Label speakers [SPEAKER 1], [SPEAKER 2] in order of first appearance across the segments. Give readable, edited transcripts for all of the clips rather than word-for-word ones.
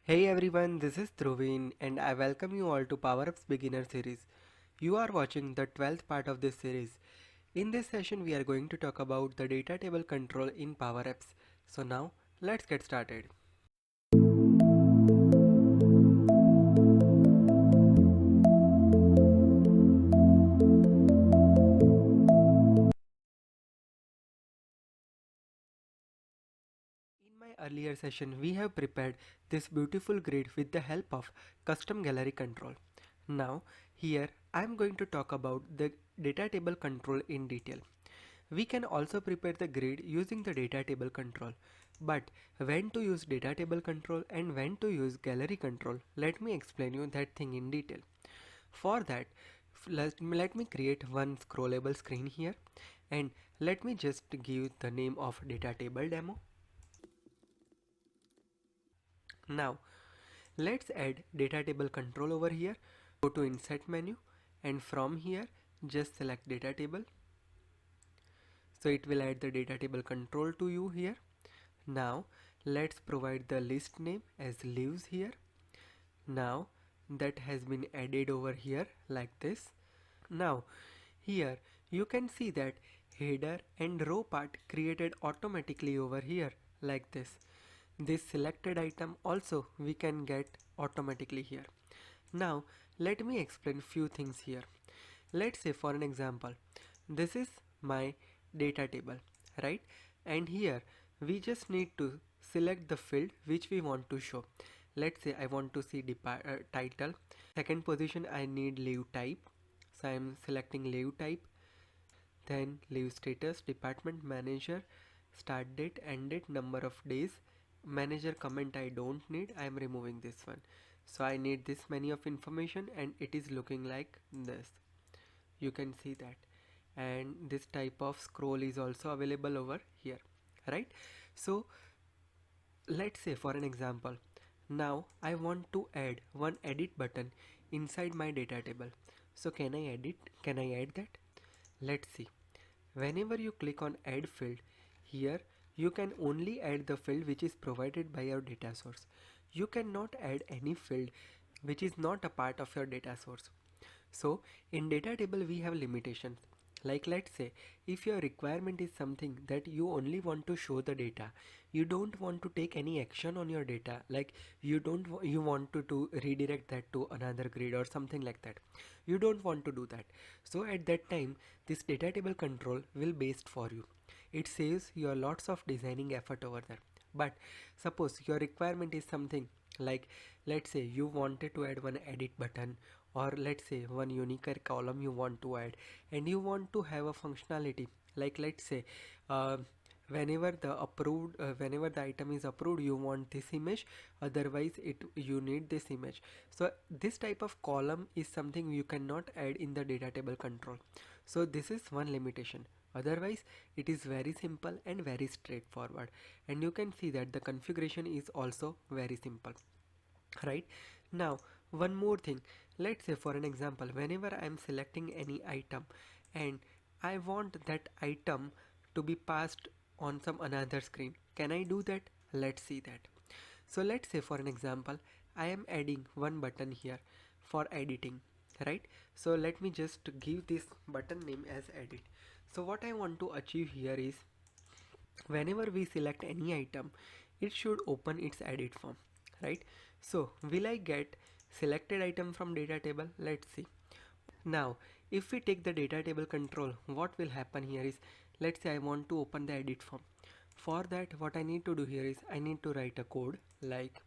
[SPEAKER 1] Hey everyone, this is Dhruvin and I welcome you all to Power Up's beginner series. You are watching the 12th part of this series. In this session we are going to talk about the data table control in Power Apps. So now let's get started. In my earlier session we have prepared this beautiful grid with the help of custom gallery control. Now here I am going to talk about the data table control in detail. We can also prepare the grid using the data table control. But when to use data table control and when to use gallery control, let me explain you that thing in detail. For that, let me create one scrollable screen here and let me just give the name of data table demo. Now let's add data table control over here. Go to insert menu and from here just select data table. So it will add the data table control to you here. Now let's provide the list name as leaves here. Now that has been added over here like this. Now here you can see that header and row part created automatically over here like this. This selected item also we can get automatically here. Now let me explain few things here. Let's say for an example, this is my data table, right? And here we just need to select the field which we want to show. Let's say I want to see title. Second position I need leave type. So I am selecting leave type. Then leave status, department, manager, start date, end date, number of days. Manager comment I don't need, I am removing this one. So I need this many of information and it is looking like this. You can see that, and this type of scroll is also available over here, right? So let's say for an example, now I want to add one edit button inside my data table. So can I add that? Let's see. Whenever you click on add field, here you can only add the field which is provided by your data source. You cannot add any field which is not a part of your data source. So in data table we have limitations. Like let's say if your requirement is something that you only want to show the data, you don't want to take any action on your data, like you want to redirect that to another grid or something like that. You don't want to do that. So at that time this data table control will best for you. It saves you lots of designing effort over there. But suppose your requirement is something like, let's say you wanted to add one edit button, or let's say one unique column you want to add, and you want to have a functionality like, let's say uh, whenever the item is approved you want this image, otherwise you need this image. So this type of column is something you cannot add in the data table control. So this is one limitation. Otherwise it is very simple and very straightforward, and you can see that the configuration is also very simple, right? Now one more thing, let's say for an example, whenever I am selecting any item and I want that item to be passed on some another screen, can I do that? Let's see that. So let's say for an example I am adding one button here for editing, right? So let me just give this button name as edit. So what I want to achieve here is, whenever we select any item, it should open its edit form, right? So will I get selected item from data table? Let's see. Now if we take the data table control, what will happen here is, let's say I want to open the edit form. For that what I need to do here is I need to write a code like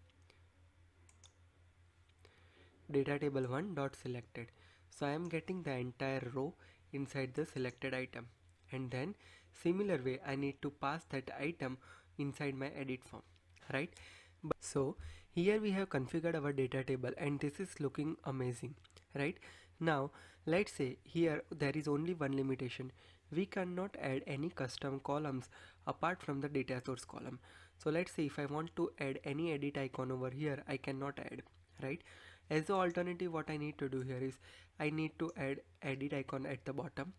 [SPEAKER 1] data table 1 dot selected. So I am getting the entire row inside the selected item, and then similar way I need to pass that item inside my edit form, right? So here we have configured our data table and this is looking amazing, right? Now let's say here there is only one limitation. We cannot add any custom columns apart from the data source column. So let's say if I want to add any edit icon over here, I cannot add, right? As the alternative, what I need to do here is I need to add edit icon at the bottom.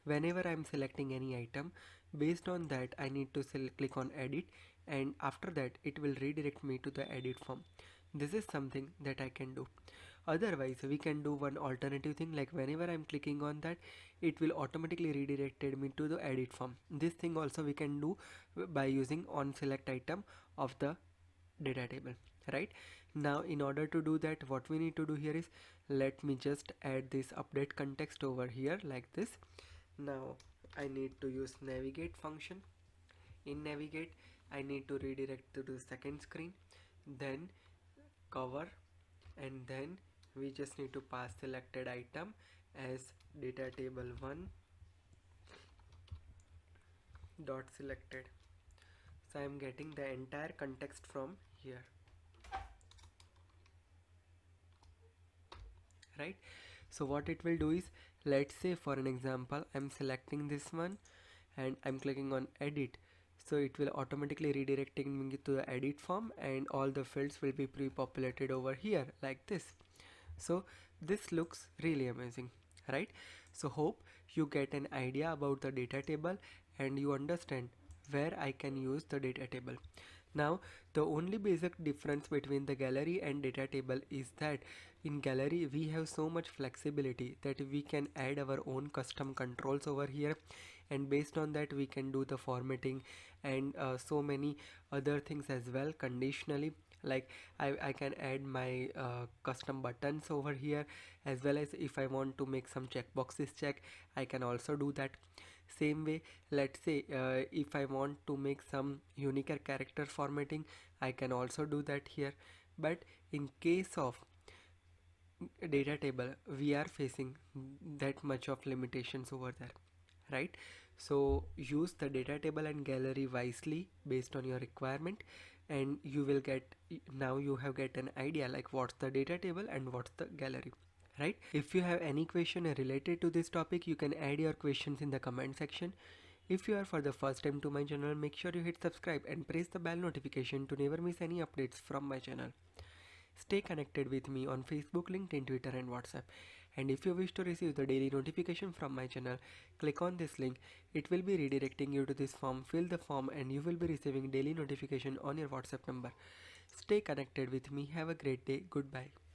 [SPEAKER 1] Whenever I am selecting any item, based on that I need to click on edit, and after that it will redirect me to the edit form. This is something that I can do. Otherwise, we can do one alternative thing, like whenever I'm clicking on that, it will automatically redirected me to the edit form. This thing also we can do by using on select item of the data table. Right now, in order to do that, what we need to do here is, let me just add this update context over here like this. Now I need to use navigate function. In navigate, I need to redirect to the second screen, then cover, and then we just need to pass selected item as data table 1 dot selected. So I am getting the entire context from here, right? So what it will do is, let's say for an example, I'm selecting this one and I'm clicking on edit, so it will automatically redirecting me to the edit form, and all the fields will be pre-populated over here like this. So this looks really amazing, right? So hope you get an idea about the data table and you understand where I can use the data table. Now the only basic difference between the gallery and data table is that in gallery we have so much flexibility that we can add our own custom controls over here, and based on that we can do the formatting and so many other things as well conditionally. Like I can add my custom buttons over here, as well as if I want to make some checkboxes check, I can also do that. Same way, let's say if I want to make some unique character formatting, I can also do that here. But in case of data table, we are facing that much of limitations over there, right? So use the data table and gallery wisely based on your requirement, and you will get, now you have get an idea like what's the data table and what's the gallery, right? If you have any question related to this topic, you can add your questions in the comment section. If you are for the first time to my channel, make sure you hit subscribe and press the bell notification to never miss any updates from my channel. Stay connected with me on Facebook, LinkedIn, Twitter and WhatsApp. And if you wish to receive the daily notification from my channel, click on this link. It will be redirecting you to this form. Fill the form and you will be receiving daily notification on your WhatsApp number. Stay connected with me. Have a great day. Goodbye.